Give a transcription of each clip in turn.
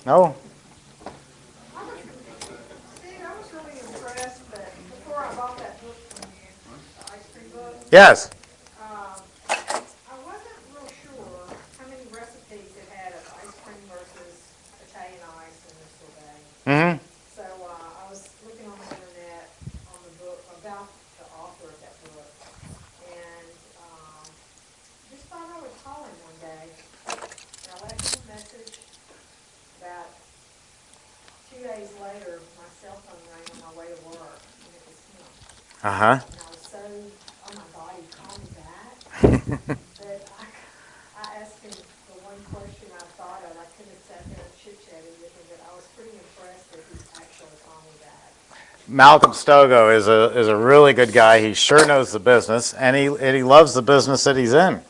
Oh, Steve, I was really impressed that before I bought that book from you, the ice cream book, yes. um, I wasn't real sure how many recipes it had of ice cream versus Italian ice and the sorbet. Mm-hmm. So I was looking on the internet on the book about the author of that book, and just thought I would call him one day. And I left him a message. About 2 days later, my cell phone rang on my way to work, and it was him. Uh-huh. And I was so, oh my God, he called me back. But I asked him the one question I thought of. I couldn't have sat there and chit-chatted with him, but I was pretty impressed that he actually called me back. Malcolm Stogo is a really good guy. He sure knows the business, and he loves the business that he's in.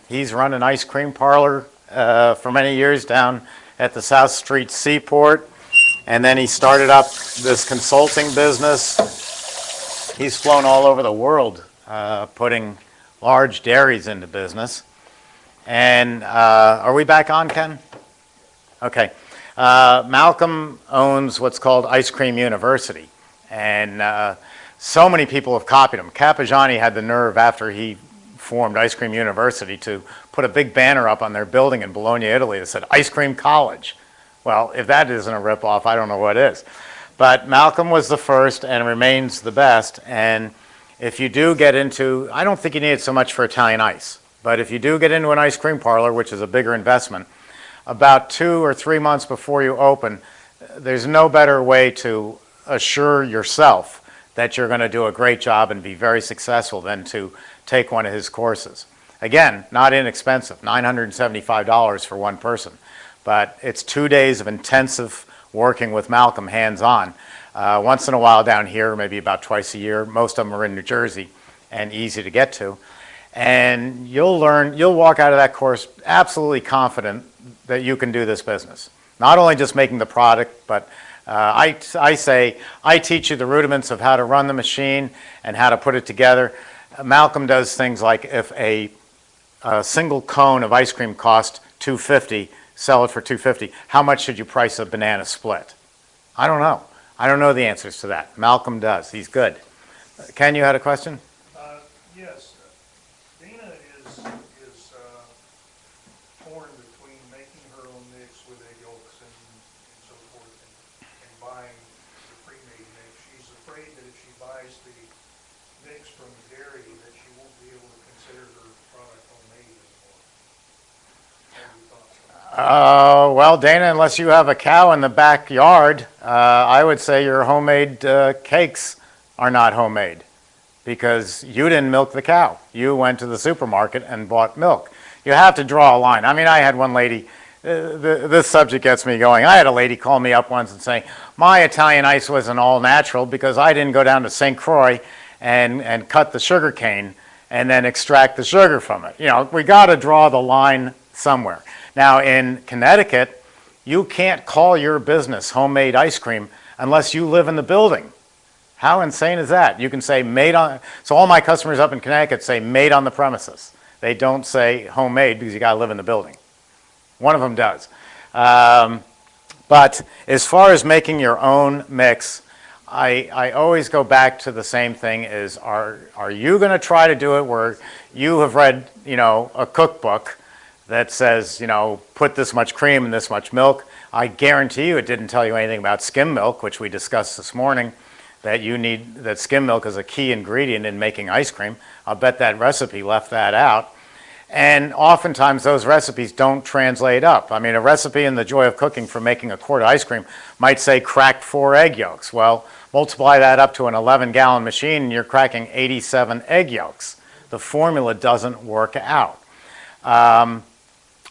He's run an ice cream parlor for many years down at the South Street Seaport, and then he started up this consulting business. He's flown all over the world putting large dairies into business. And are we back on, Ken? Okay. Malcolm owns what's called Ice Cream University, and so many people have copied him. Capajani had the nerve after he formed Ice Cream University to put a big banner up on their building in Bologna, Italy that said Ice Cream College. Well, if that isn't a ripoff, I don't know what is. But Malcolm was the first and remains the best. And if you do get into, I don't think you need it so much for Italian ice, but if you do get into an ice cream parlor, which is a bigger investment, about 2 or 3 months before you open, there's no better way to assure yourself that you're going to do a great job and be very successful than to take one of his courses. Again, not inexpensive, $975 for one person, but it's 2 days of intensive working with Malcolm hands-on. Once in a while down here, maybe about twice a year. Most of them are in New Jersey and easy to get to. And you'll walk out of that course absolutely confident that you can do this business. Not only just making the product, but I say I teach you the rudiments of how to run the machine and how to put it together. Malcolm does things like if a single cone of ice cream costs $2.50, sell it for $2.50. How much should you price a banana split? I don't know. I don't know the answers to that. Malcolm does. He's good. Ken, you had a question? Yes. Dana is torn between making her own mix with egg yolks and so forth and buying the pre-made mix. She's afraid that if she buys the mix from the dairy that she won't be able to consider her product homemade anymore. What are your thoughts on that? Well, Dana, unless you have a cow in the backyard, I would say your homemade cakes are not homemade because you didn't milk the cow. You went to the supermarket and bought milk. You have to draw a line. I mean, I had one lady, this subject gets me going. I had a lady call me up once and say, my Italian ice wasn't all natural because I didn't go down to St. Croix and cut the sugar cane and then extract the sugar from it. You know, we got to draw the line somewhere. Now, in Connecticut, you can't call your business homemade ice cream unless you live in the building. How insane is that? You can say made on, so all my customers up in Connecticut say made on the premises. They don't say homemade because you got to live in the building. One of them does. But as far as making your own mix, I always go back to the same thing is are you going to try to do it where you have read, a cookbook that says, put this much cream and this much milk. I guarantee you it didn't tell you anything about skim milk, which we discussed this morning, that skim milk is a key ingredient in making ice cream. I'll bet that recipe left that out. And oftentimes those recipes don't translate up. I mean, a recipe in The Joy of Cooking for making a quart of ice cream might say crack 4 egg yolks. Well, multiply that up to an 11-gallon machine and you're cracking 87 egg yolks. The formula doesn't work out.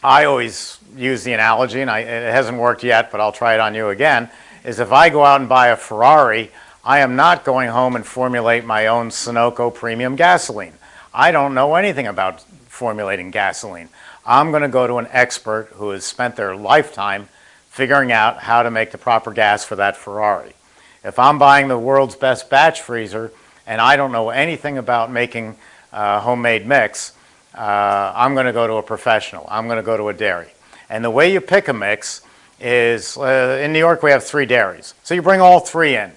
I always use the analogy, and it hasn't worked yet, but I'll try it on you again, is if I go out and buy a Ferrari, I am not going home and formulate my own Sunoco premium gasoline. I don't know anything about formulating gasoline. I'm going to go to an expert who has spent their lifetime figuring out how to make the proper gas for that Ferrari. If I'm buying the world's best batch freezer and I don't know anything about making homemade mix, I'm going to go to a professional. I'm going to go to a dairy. And the way you pick a mix is, in New York we have 3 dairies. So you bring all 3 in,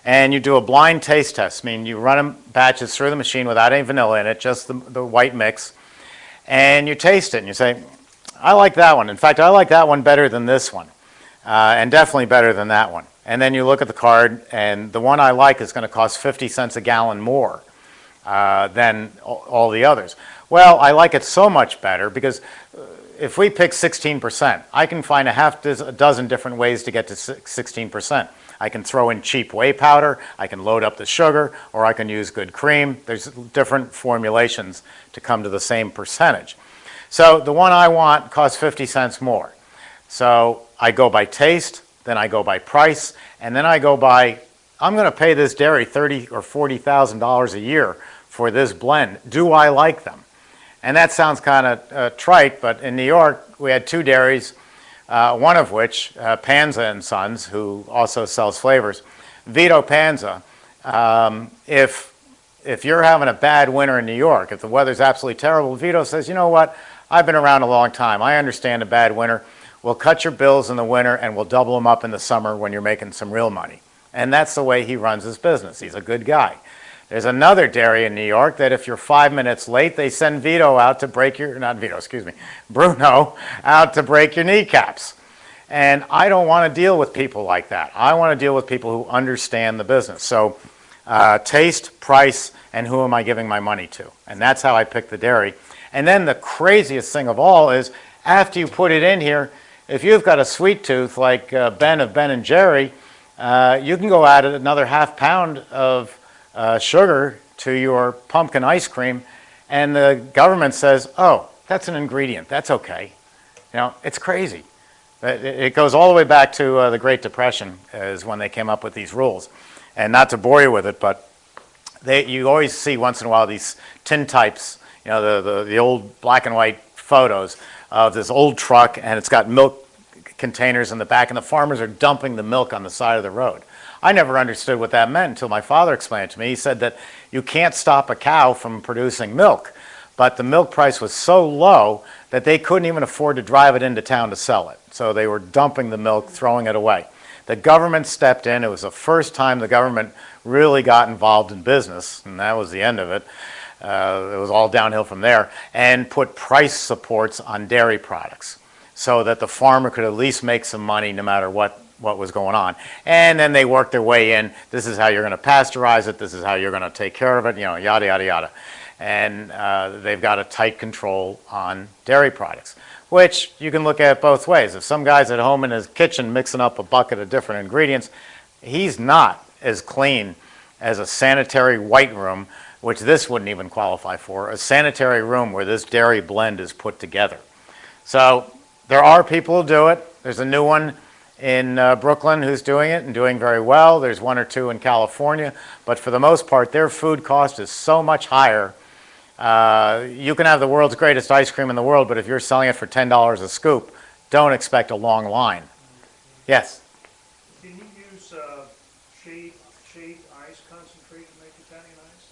and you do a blind taste test. I mean, you run them batches through the machine without any vanilla in it, just the white mix, and you taste it, and you say, I like that one. In fact, I like that one better than this one, and definitely better than that one. And then you look at the card, and the one I like is going to cost 50 cents a gallon more than all the others. Well, I like it so much better because if we pick 16%, I can find a dozen different ways to get to 16%. I can throw in cheap whey powder, I can load up the sugar, or I can use good cream. There's different formulations to come to the same percentage. So the one I want costs 50 cents more. So I go by taste, then I go by price, and then I go by, I'm going to pay this dairy $30,000 or $40,000 a year for this blend. Do I like them? And that sounds kind of trite, but in New York we had 2 dairies, one of which, Panza and Sons, who also sells flavors. Vito Panza, if you're having a bad winter in New York, if the weather's absolutely terrible, Vito says, you know what, I've been around a long time. I understand a bad winter. We'll cut your bills in the winter and we'll double them up in the summer when you're making some real money. And that's the way he runs his business. He's a good guy. There's another dairy in New York that if you're 5 minutes late, they send Vito out to break your, not Vito, excuse me, Bruno out to break your kneecaps. And I don't want to deal with people like that. I want to deal with people who understand the business. So taste, price, and who am I giving my money to? And that's how I pick the dairy. And then the craziest thing of all is after you put it in here, if you've got a sweet tooth like Ben of Ben and Jerry, you can go add another ½ pound of sugar to your pumpkin ice cream, and the government says, oh, that's an ingredient, that's okay. You know, it's crazy. It goes all the way back to the Great Depression is when they came up with these rules. And not to bore you with it, but you always see once in a while these tin types, you know, the old black and white photos of this old truck, and it's got milk containers in the back, and the farmers are dumping the milk on the side of the road. I never understood what that meant until my father explained it to me. He said that you can't stop a cow from producing milk, but the milk price was so low that they couldn't even afford to drive it into town to sell it. So they were dumping the milk, throwing it away. The government stepped in. It was the first time the government really got involved in business, and that was the end of it. It was all downhill from there, and put price supports on dairy products so that the farmer could at least make some money no matter what was going on. And then they worked their way in. This is how you're going to pasteurize it. This is how you're going to take care of it, you know, yada, yada, yada. And they've got a tight control on dairy products, which you can look at both ways. If some guy's at home in his kitchen mixing up a bucket of different ingredients, he's not as clean as a sanitary white room, which this wouldn't even qualify for, a sanitary room where this dairy blend is put together. So there are people who do it. There's a new one in Brooklyn who's doing it and doing very well. There's 1 or 2 in California. But for the most part, their food cost is so much higher. You can have the world's greatest ice cream in the world, but if you're selling it for $10 a scoop, don't expect a long line. Yes? Can you use shaved ice concentrate to make Italian ice?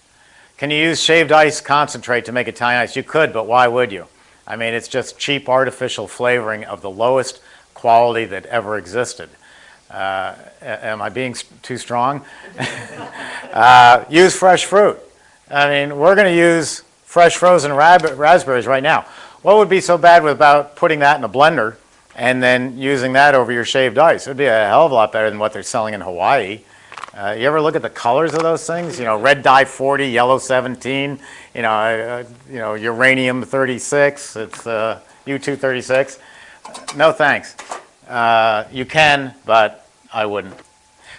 Can you use shaved ice concentrate to make Italian ice? You could, but why would you? I mean, it's just cheap artificial flavoring of the lowest quality that ever existed. Am I being too strong? Use fresh fruit. I mean, we're going to use fresh frozen raspberries right now. What would be so bad about putting that in a blender and then using that over your shaved ice? It would be a hell of a lot better than what they're selling in Hawaii. You ever look at the colors of those things? You know, red dye 40, yellow 17, you know, uranium 36, it's U-236. No thanks. You can, but I wouldn't.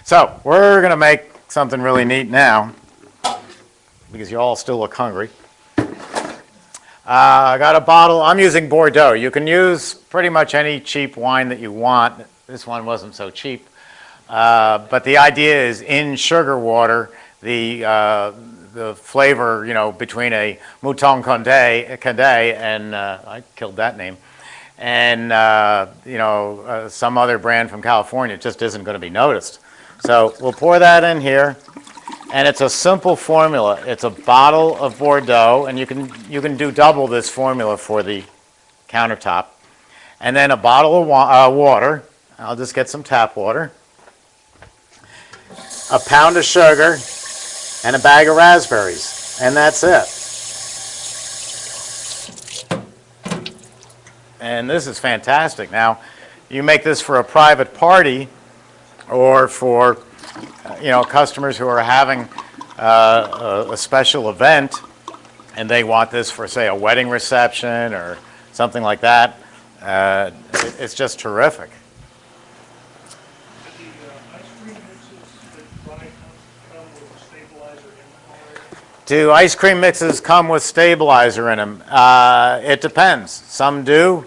So we're going to make something really neat now because you all still look hungry. I got a bottle. I'm using Bordeaux. You can use pretty much any cheap wine that you want. This one wasn't so cheap. But the idea is in sugar water, the flavor, you know, between a Mouton Cadet and, I killed that name, and, you know, some other brand from California just isn't going to be noticed. So we'll pour that in here. And it's a simple formula. It's a bottle of Bordeaux, and you can do double this formula for the countertop. and then a bottle of water. I'll just get some tap water. A pound of sugar, and a bag of raspberries, and that's it. And this is fantastic. Now, you make this for a private party or for customers who are having a special event and they want this for, say, a wedding reception or something like that. It's just terrific. The ice cream mixes that buy come with a stabilizer in them already? Do ice cream mixes come with stabilizer in them? It depends. Some do,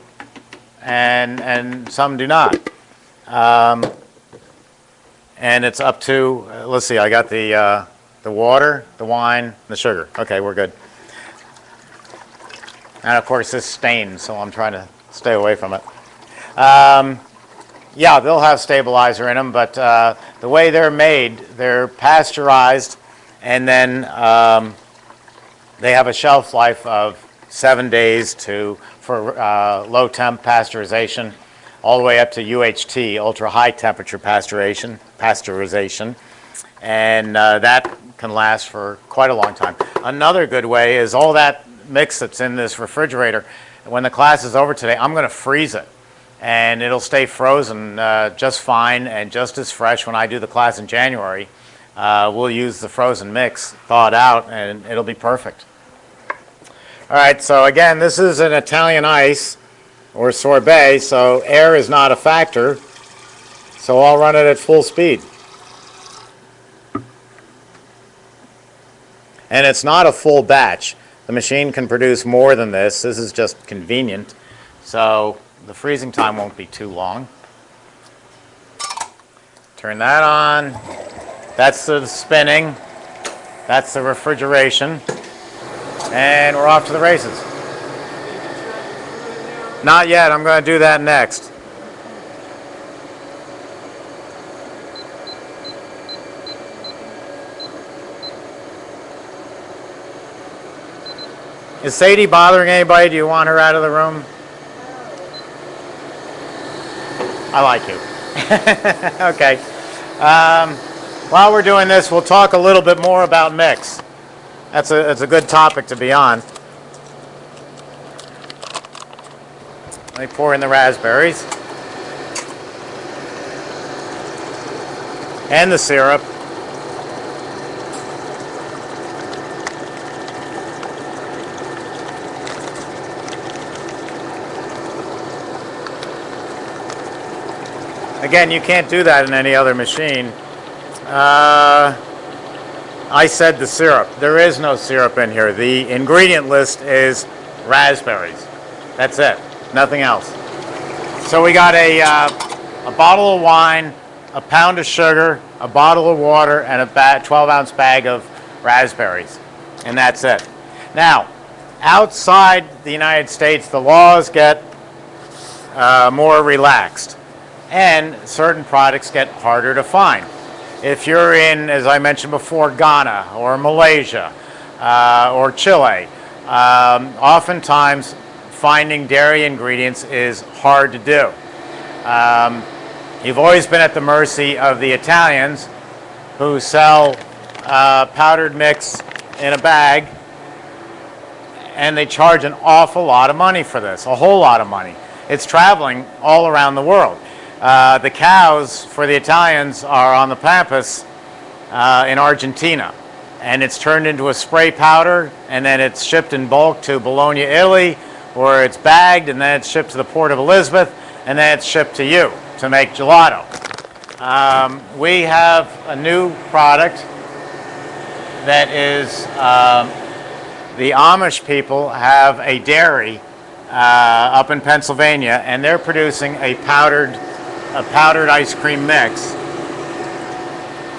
and some do not. And it's up to, let's see, I got the water, the wine, the sugar. Okay, we're good. And of course this stains, so I'm trying to stay away from it. Yeah, they'll have stabilizer in them, but the way they're made, they're pasteurized, and then they have a shelf life of 7 days for low temp pasteurization, all the way up to UHT, ultra high temperature pasteurization, and that can last for quite a long time. Another good way is all that mix that's in this refrigerator. When the class is over today, I'm going to freeze it, and it'll stay frozen just fine and just as fresh when I do the class in January. We'll use the frozen mix, thaw it out, and it'll be perfect. All right, so again, this is an Italian ice or sorbet, so air is not a factor. So I'll run it at full speed. And it's not a full batch. The machine can produce more than this. This is just convenient. So the freezing time won't be too long. Turn that on. That's the spinning. That's the refrigeration. And we're off to the races. Not yet. I'm going to do that next. Is Sadie bothering anybody? Do you want her out of the room? I like you. Okay. While we're doing this, we'll talk a little bit more about mix. It's a good topic to be on. Let me pour in the raspberries. And the syrup. Again, you can't do that in any other machine. I said the syrup. There is no syrup in here. The ingredient list is raspberries. That's it. Nothing else. So we got a bottle of wine, a pound of sugar, a bottle of water, and a 12-ounce bag of raspberries. And that's it. Now, outside the United States, the laws get more relaxed. And certain products get harder to find. If you're in, as I mentioned before, Ghana or Malaysia or Chile, oftentimes finding dairy ingredients is hard to do. You've always been at the mercy of the Italians who sell powdered mix in a bag, and they charge an awful lot of money for this, a whole lot of money. It's traveling all around the world. The cows for the Italians are on the Pampas in Argentina, and it's turned into a spray powder, and then it's shipped in bulk to Bologna, Italy, where it's bagged, and then it's shipped to the Port of Elizabeth, and then it's shipped to you to make gelato. We have a new product that is the Amish people have a dairy up in Pennsylvania, and they're producing a powdered ice cream mix.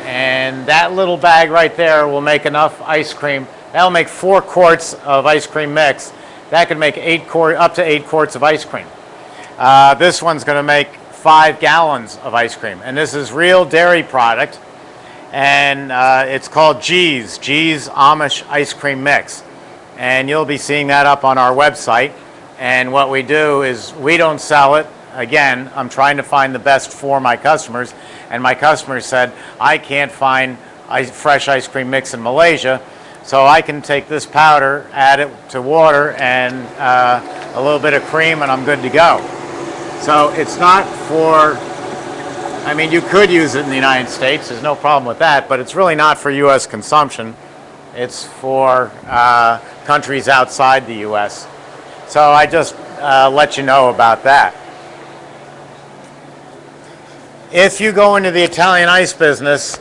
And that little bag right there will make enough ice cream. That'll make 4 quarts of ice cream mix. That could make up to 8 quarts of ice cream. This one's going to make 5 gallons of ice cream. And this is real dairy product. And it's called G's Amish Ice Cream Mix. And you'll be seeing that up on our website. And what we do is we don't sell it. Again, I'm trying to find the best for my customers. And my customers said, I can't find fresh ice cream mix in Malaysia. So I can take this powder, add it to water and a little bit of cream, and I'm good to go. So it's not for, I mean, you could use it in the United States. There's no problem with that. But it's really not for U.S. consumption. It's for countries outside the U.S. So I just let you know about that. If you go into the Italian ice business,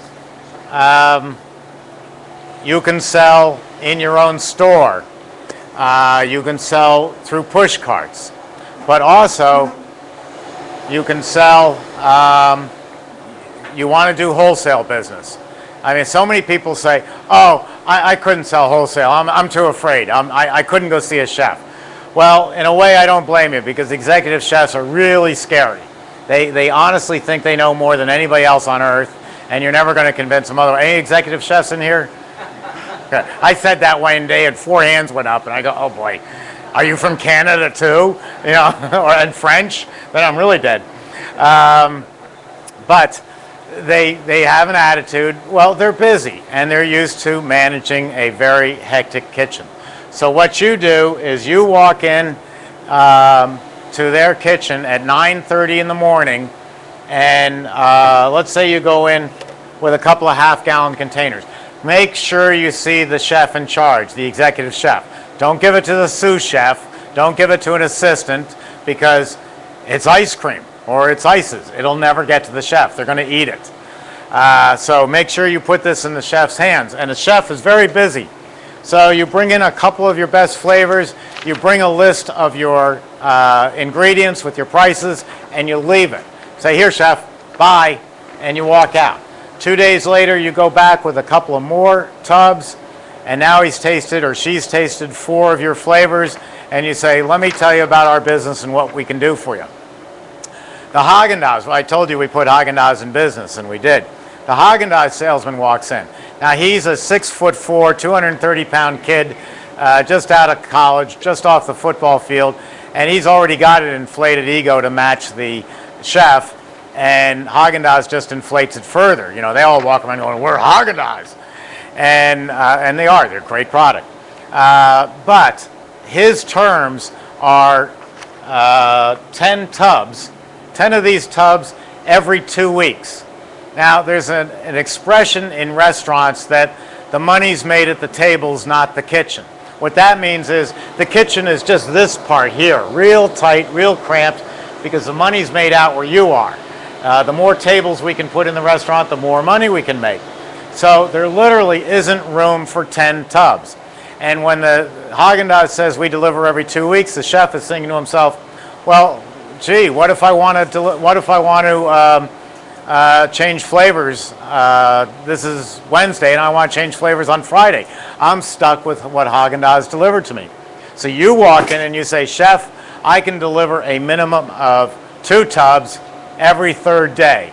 you can sell in your own store. You can sell through push carts. But also, you can sell, you want to do wholesale business. I mean, so many people say, oh, I couldn't sell wholesale. I'm too afraid. I couldn't go see a chef. Well, in a way, I don't blame you, because executive chefs are really scary. They honestly think they know more than anybody else on earth, and you're never going to convince them otherwise. Any executive chefs in here? Okay. I said that one day, and 4 hands went up, and I go, oh boy, are you from Canada too? You know, or in French? Then I'm really dead. But they have an attitude. Well, they're busy, and they're used to managing a very hectic kitchen. So what you do is you walk in to their kitchen at 9:30 in the morning, and let's say you go in with a couple of half-gallon containers. Make sure you see the chef in charge, the executive chef. Don't give it to the sous chef. Don't give it to an assistant, because it's ice cream or it's ices. It'll never get to the chef. They're going to eat it. So make sure you put this in the chef's hands. And the chef is very busy. So you bring in a couple of your best flavors, you bring a list of your ingredients with your prices, and you leave it. Say, here, chef, bye, and you walk out. 2 days later, you go back with a couple of more tubs, and now he's tasted or she's tasted 4 of your flavors, and you say, let me tell you about our business and what we can do for you. The Haagen-Dazs, well, I told you we put Haagen-Dazs in business, and we did. The Haagen-Dazs salesman walks in. Now, he's a 6'4", 230-pound kid, just out of college, just off the football field, and he's already got an inflated ego to match the chef, and Haagen-Dazs just inflates it further. You know, they all walk around going, we're Haagen-Dazs. And they are. They're a great product. But his terms are 10 tubs, 10 of these tubs every 2 weeks. Now, there's an expression in restaurants that the money's made at the tables, not the kitchen. What that means is the kitchen is just this part here, real tight, real cramped, because the money's made out where you are. The more tables we can put in the restaurant, the more money we can make. So there literally isn't room for 10 tubs. And when the Haagen-Dazs says we deliver every 2 weeks, the chef is thinking to himself, well, gee, what if I want to change flavors? This is Wednesday, and I want to change flavors on Friday. I'm stuck with what Haagen-Dazs delivered to me. So you walk in and you say, chef, I can deliver a minimum of 2 tubs every 3rd day.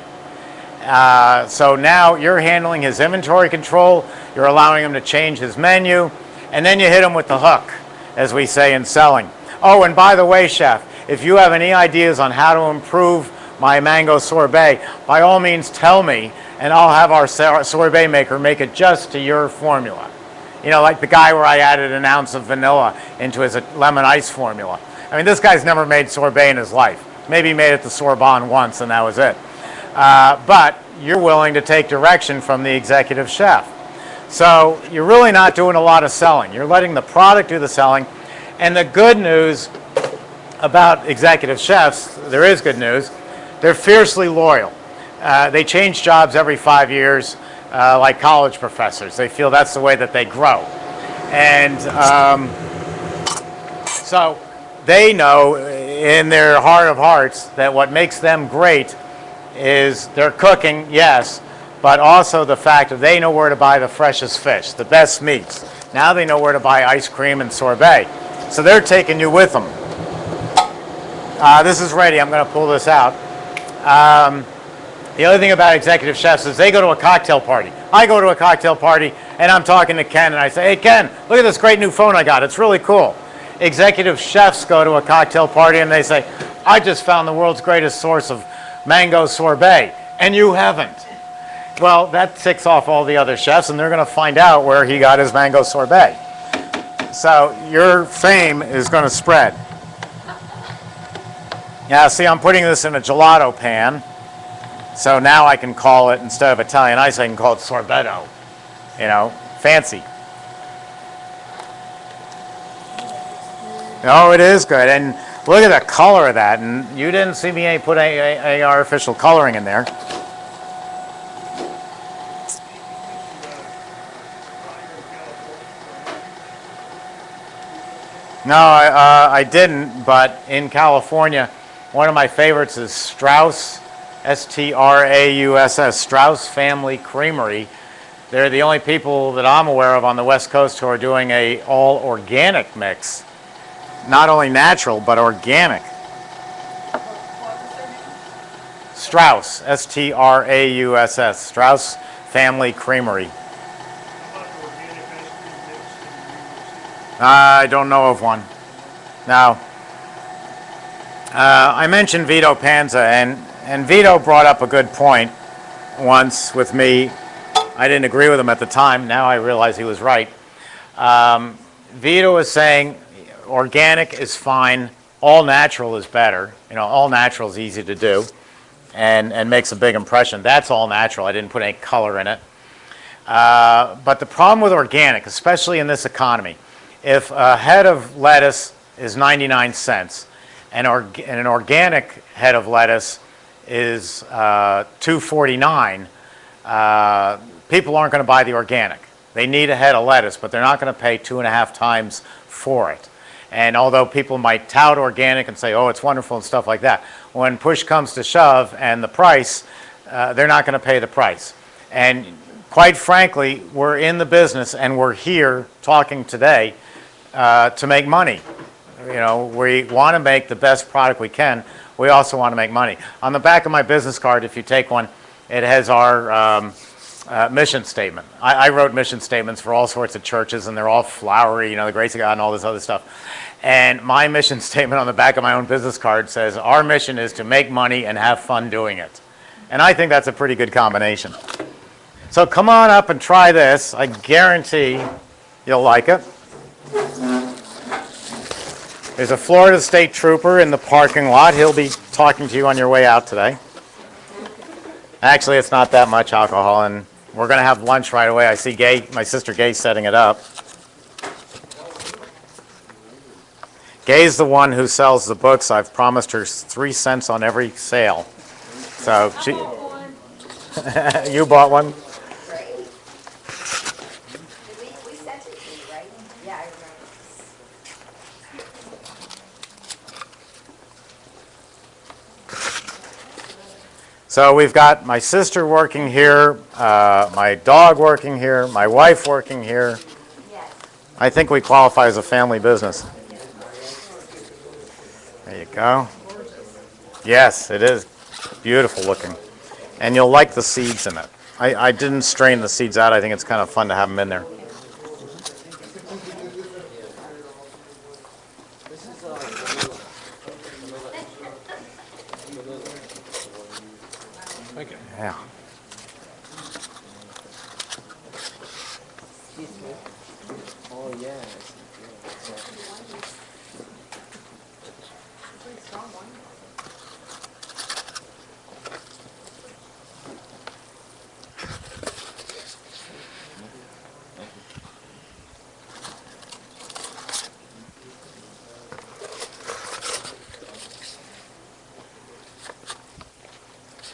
So now you're handling his inventory control, you're allowing him to change his menu, and then you hit him with the hook, as we say in selling. Oh, and by the way, chef, if you have any ideas on how to improve my mango sorbet, by all means tell me, and I'll have our sorbet maker make it just to your formula. You know, like the guy where I added an ounce of vanilla into his lemon ice formula. I mean, this guy's never made sorbet in his life. Maybe he made it to Sorbonne once, and that was it. But you're willing to take direction from the executive chef. So you're really not doing a lot of selling. You're letting the product do the selling. And the good news about executive chefs, there is good news, they're fiercely loyal. They change jobs every 5 years, like college professors. They feel that's the way that they grow. And so they know in their heart of hearts that what makes them great is their cooking, yes, but also the fact that they know where to buy the freshest fish, the best meats. Now they know where to buy ice cream and sorbet. So they're taking you with them. This is ready. I'm going to pull this out. The other thing about executive chefs is they go to a cocktail party. I go to a cocktail party, and I'm talking to Ken, and I say, hey, Ken, look at this great new phone I got. It's really cool. executive chefs go to a cocktail party and they say, I just found the world's greatest source of mango sorbet, and you haven't. Well, that ticks off all the other chefs, and they're going to find out where he got his mango sorbet. So your fame is going to spread. Now, see, I'm putting this in a gelato pan, so now I can call it, instead of Italian ice, I can call it sorbetto. You know, fancy. Oh, it is good. And look at the color of that. And you didn't see me put any artificial coloring in there. No, I didn't, but in California, one of my favorites is Strauss, S-T-R-A-U-S-S, Strauss Family Creamery. They're the only people that I'm aware of on the West Coast who are doing a all organic mix. Not only natural, but organic. Strauss, S-T-R-A-U-S-S, Strauss Family Creamery. I don't know of one. Now, I mentioned Vito Panza, and Vito brought up a good point once with me. I didn't agree with him at the time. Now I realize he was right. Vito was saying organic is fine. All natural is better. You know, all natural is easy to do and makes a big impression. That's all natural. I didn't put any color in it. But the problem with organic, especially in this economy, if a head of lettuce is 99 cents and an organic head of lettuce is $2.49, people aren't going to buy the organic. They need a head of lettuce, but they're not going to pay 2.5 times for it. And although people might tout organic and say, oh, it's wonderful and stuff like that, when push comes to shove and the price, they're not going to pay the price. And quite frankly, we're in the business and we're here talking today to make money. You know, we want to make the best product we can. We also want to make money. On the back of my business card, if you take one, it has our mission statement. I wrote mission statements for all sorts of churches, and they're all flowery, you know, the grace of God and all this other stuff. And my mission statement on the back of my own business card says, our mission is to make money and have fun doing it. And I think that's a pretty good combination. So come on up and try this. I guarantee you'll like it. There's a Florida State Trooper in the parking lot. He'll be talking to you on your way out today. Actually, it's not that much alcohol, and we're going to have lunch right away. I see my sister Gay setting it up. Gay's the one who sells the books. I've promised her 3 cents on every sale. So she, you bought one? Right? We sent it to you, right? Yeah, I remember. So we've got my sister working here, my dog working here, my wife working here. Yes. I think we qualify as a family business. There you go. Yes, it is beautiful looking. And you'll like the seeds in it. I didn't strain the seeds out. I think it's kind of fun to have them in there. Yeah. Oh, yeah.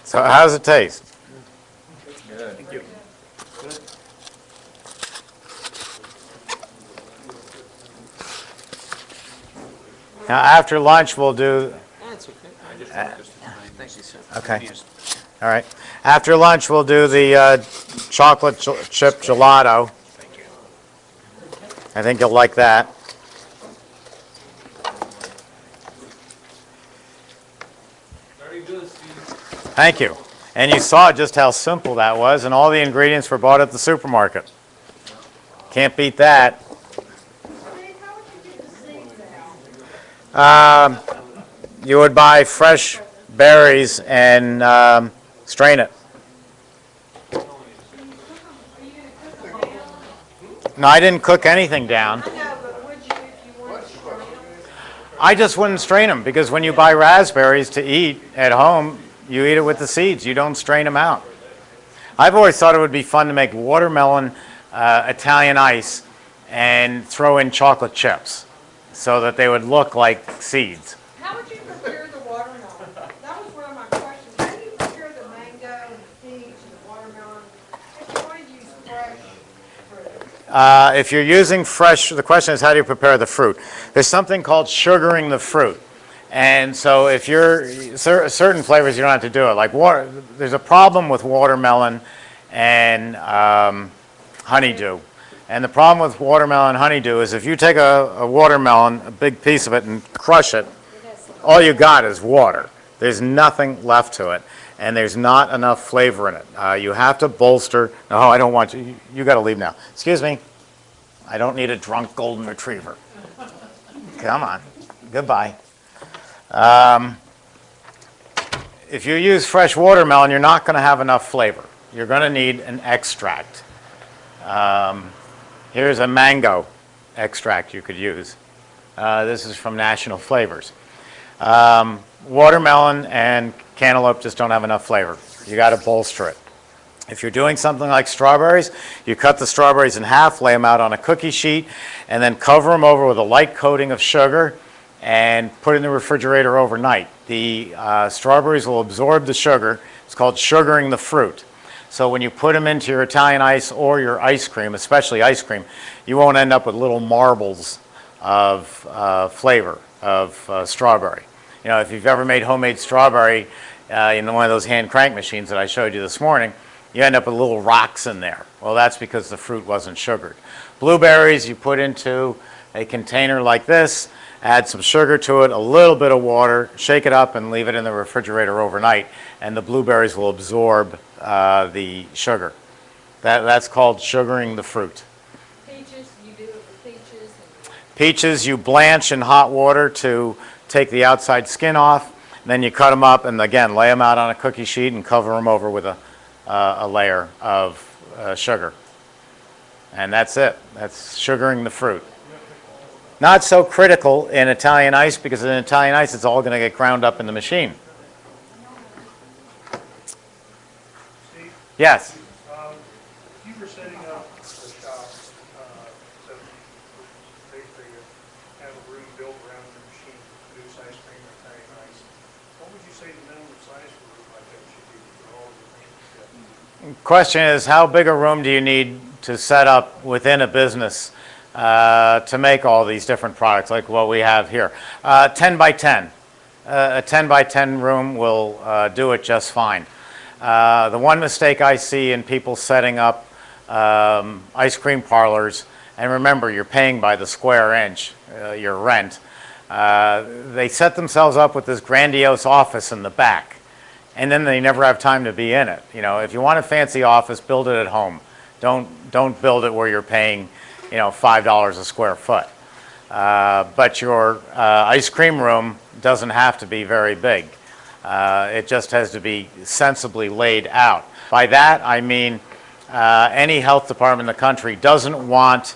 So how does it taste? Good. Thank you. Now after lunch we'll do. That's okay. I just want this to time. Thank you, sir. Okay. All right. After lunch we'll do the chocolate chip gelato. Thank you. I think you'll like that. Very good, Steve. Thank you. And you saw just how simple that was, and all the ingredients were bought at the supermarket. Can't beat that. Steve, how would you get the seeds out? You would buy fresh berries and strain it. Are you gonna cook them down? No, I didn't cook anything down. I know, but would you if you wanted to strain them? I just wouldn't strain them because when you buy raspberries to eat at home, you eat it with the seeds. You don't strain them out. I've always thought it would be fun to make watermelon Italian ice and throw in chocolate chips so that they would look like seeds. How would you prepare the watermelon? That was one of my questions. How do you prepare the mango and the peach and the watermelon if you want to use fresh fruit? If you're using fresh, the question is how do you prepare the fruit? There's something called sugaring the fruit. And so if you're, certain flavors you don't have to do it. Like water, there's a problem with watermelon and honeydew. And the problem with watermelon and honeydew is if you take a watermelon, a big piece of it, and crush it, all you got is water. There's nothing left to it. And there's not enough flavor in it. You have to bolster. No, I don't want you. You got to leave now. Excuse me. I don't need a drunk golden retriever. Come on. Goodbye. If you use fresh watermelon, you're not going to have enough flavor. You're going to need an extract. Here's a mango extract you could use. This is from National Flavors. Watermelon and cantaloupe just don't have enough flavor. You got to bolster it. If you're doing something like strawberries, you cut the strawberries in half, lay them out on a cookie sheet, and then cover them over with a light coating of sugar and put it in the refrigerator overnight. The strawberries will absorb the sugar. It's called sugaring the fruit. So when you put them into your Italian ice or your ice cream, especially ice cream, you won't end up with little marbles of flavor of strawberry. You know, if you've ever made homemade strawberry in one of those hand crank machines that I showed you this morning, you end up with little rocks in there. Well, that's because the fruit wasn't sugared. Blueberries you put into a container like this, add some sugar to it, a little bit of water, shake it up and leave it in the refrigerator overnight, and the blueberries will absorb the sugar. That's called sugaring the fruit. Peaches, you do it with peaches and Peaches you blanch in hot water to take the outside skin off, then you cut them up and again lay them out on a cookie sheet and cover them over with a layer of sugar. And that's it. That's sugaring the fruit. Not so critical in Italian ice because in Italian ice it's all going to get ground up in the machine. Steve, Yes. if you were setting up a shop, so basically have a room built around the machine to produce ice cream or Italian ice, what would you say the minimum size for a room like that should be for all of the things? Question is, how big a room do you need to set up within a business to make all these different products like what we have here? 10 by 10. A 10 by 10 room will do it just fine. The one mistake I see in people setting up ice cream parlors, and remember you're paying by the square inch, your rent, they set themselves up with this grandiose office in the back. And then they never have time to be in it. You know, if you want a fancy office, build it at home. Don't build it where you're paying, $5 a square foot. But your ice cream room doesn't have to be very big. It just has to be sensibly laid out. By that, I mean any health department in the country doesn't want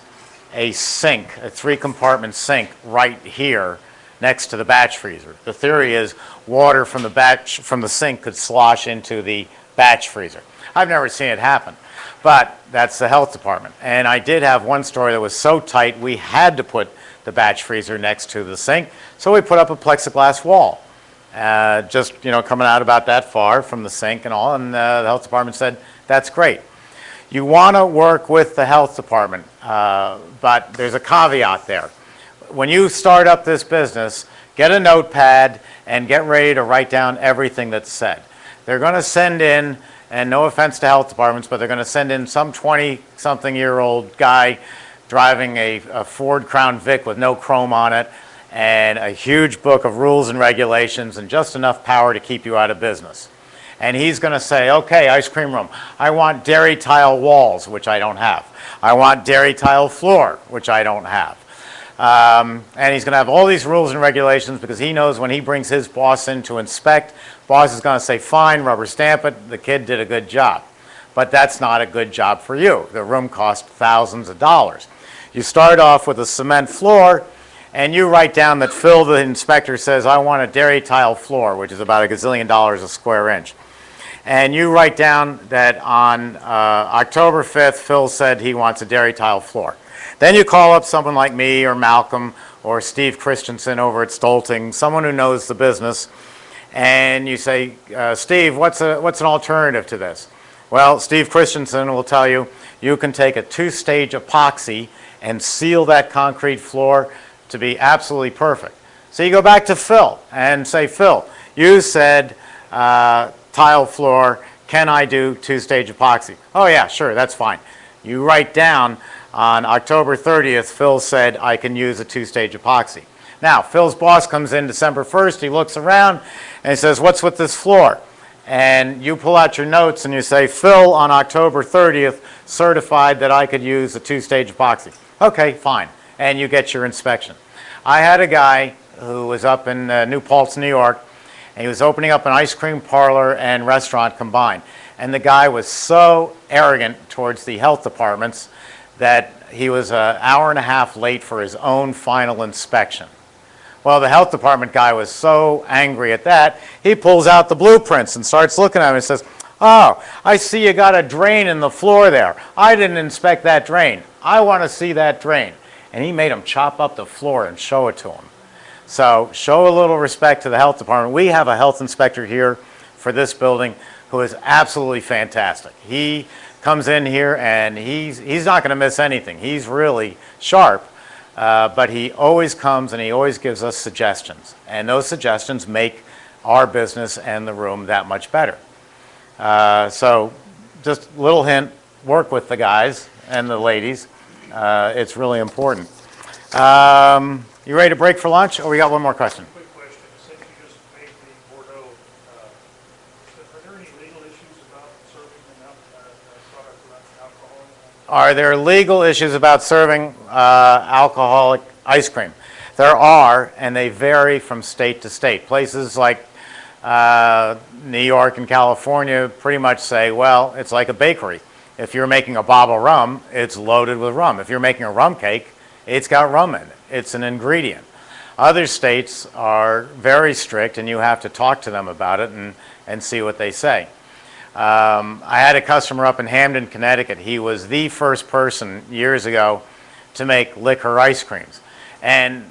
a sink, a 3-compartment sink right here next to the batch freezer. The theory is water from the sink could slosh into the batch freezer. I've never seen it happen, but that's the health department. And I did have one story that was so tight we had to put the batch freezer next to the sink, so we put up a plexiglass wall, just coming out about that far from the sink and all. And the health department said that's great. You want to work with the health department, but there's a caveat there. When you start up this business, get a notepad and get ready to write down everything that's said. They're going to send in, and no offense to health departments, but they're going to send in some 20-something-year-old guy driving a Ford Crown Vic with no chrome on it and a huge book of rules and regulations and just enough power to keep you out of business. And he's going to say, okay, ice cream room, I want dairy tile walls, which I don't have. I want dairy tile floor, which I don't have. And he's going to have all these rules and regulations because he knows when he brings his boss in to inspect, boss is going to say, fine, rubber stamp it, the kid did a good job. But that's not a good job for you. The room costs thousands of dollars. You start off with a cement floor, and you write down that Phil, the inspector, says, I want a dairy tile floor, which is about $1 gazillion a square inch. And you write down that on October 5th, Phil said he wants a dairy tile floor. Then you call up someone like me or Malcolm or Steve Christensen over at Stolting, someone who knows the business, and you say, Steve, what's an alternative to this? Well, Steve Christensen will tell you, you can take a 2-stage epoxy and seal that concrete floor to be absolutely perfect. So you go back to Phil and say, Phil, you said tile floor, can I do 2-stage epoxy? Oh yeah, sure, that's fine. You write down on October 30th, Phil said I can use a 2-stage epoxy. Now, Phil's boss comes in December 1st, he looks around and he says, what's with this floor? And you pull out your notes and you say, Phil on October 30th certified that I could use a 2-stage epoxy. Okay, fine. And you get your inspection. I had a guy who was up in New Paltz, New York, and he was opening up an ice cream parlor and restaurant combined. And the guy was so arrogant towards the health departments that he was an hour and a half late for his own final inspection. Well, the health department guy was so angry at that, he pulls out the blueprints and starts looking at him and says, oh, I see you got a drain in the floor there. I didn't inspect that drain. I want to see that drain. And he made him chop up the floor and show it to him. So show a little respect to the health department. We have a health inspector here for this building who is absolutely fantastic. He comes in here and he's not going to miss anything. He's really sharp, but he always comes and he always gives us suggestions. And those suggestions make our business and the room that much better. So just a little hint, work with the guys and the ladies. It's really important. You ready to break for lunch, or we got one more question? Quick question, since you just made the Bordeaux, are there any legal issues about serving a product without alcohol? Are there legal issues about serving alcoholic ice cream? There are, and they vary from state to state. Places like New York and California pretty much say, well, it's like a bakery. If you're making a bottle of rum, it's loaded with rum. If you're making a rum cake, it's got rum in it. It's an ingredient. Other states are very strict, and you have to talk to them about it and see what they say. I had a customer up in Hamden, Connecticut. He was the first person years ago to make liquor ice creams. And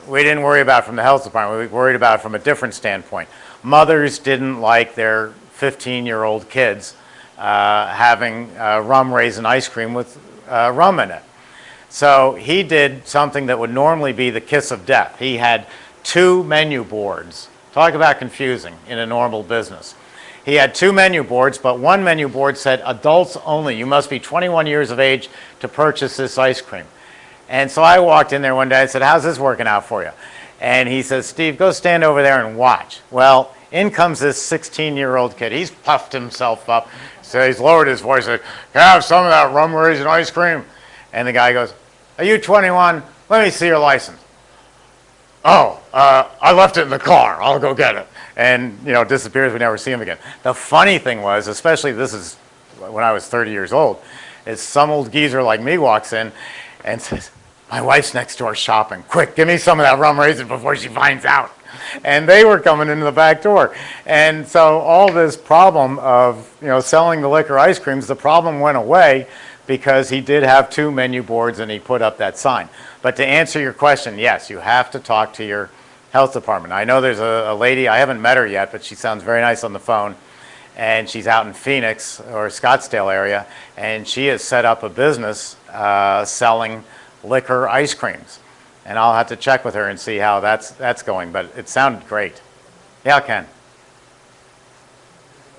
we didn't worry about it from the health department. We worried about it from a different standpoint. Mothers didn't like their 15-year-old kids having rum raisin ice cream with rum in it. So he did something that would normally be the kiss of death. He had 2 menu boards. Talk about confusing in a normal business. He had 2 menu boards, but one menu board said adults only. You must be 21 years of age to purchase this ice cream. And so I walked in there one day and said, how's this working out for you? And he says, Steve, go stand over there and watch. Well, in comes this 16-year-old kid. He's puffed himself up. So he's lowered his voice and said, can I have some of that rum raisin ice cream? And the guy goes, are you 21? Let me see your license. Oh, I left it in the car. I'll go get it. And, disappears. We never see him again. The funny thing was, especially this is when I was 30 years old, is some old geezer like me walks in and says, my wife's next door shopping. Quick, give me some of that rum raisin before she finds out. And they were coming into the back door. And so all this problem of, selling the liquor ice creams, the problem went away because he did have 2 menu boards and he put up that sign. But to answer your question, yes, you have to talk to your health department. I know there's a lady, I haven't met her yet, but she sounds very nice on the phone, and she's out in Phoenix or Scottsdale area, and she has set up a business selling liquor ice creams. And I'll have to check with her and see how that's going, but it sounded great. Yeah, Ken?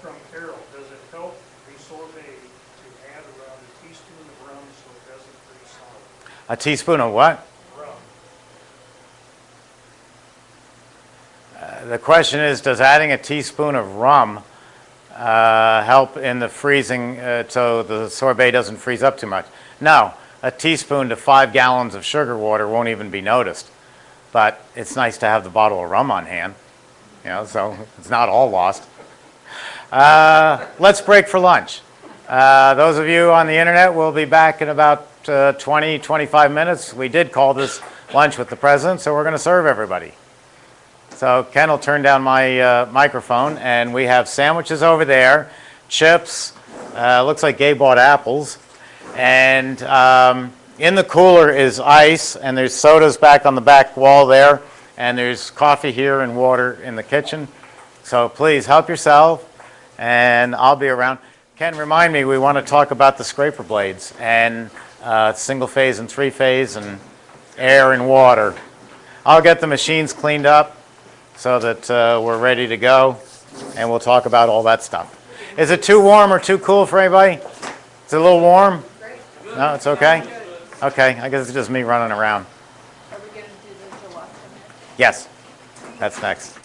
From Carol, does it help the sorbet to add around a teaspoon of rum so it doesn't freeze solid? A teaspoon of what? Rum. The question is, does adding a teaspoon of rum help in the freezing so the sorbet doesn't freeze up too much? No. a teaspoon to 5 gallons of sugar water won't even be noticed. But it's nice to have the bottle of rum on hand, so it's not all lost. Let's break for lunch. Those of you on the internet will be back in about 20, 25 minutes. We did call this lunch with the president, so we're going to serve everybody. So Ken will turn down my microphone, and we have sandwiches over there, chips, looks like Gabe bought apples, and in the cooler is ice, and there's sodas back on the back wall there, and there's coffee here and water in the kitchen. So please help yourself, and I'll be around. Ken, remind me, we want to talk about the scraper blades and single phase and three phase and air and water. I'll get the machines cleaned up so that we're ready to go, and we'll talk about all that stuff. Is it too warm or too cool for anybody? Is it a little warm? No, it's okay? Okay, I guess it's just me running around. Are we gonna do the gelato? Yes, that's next.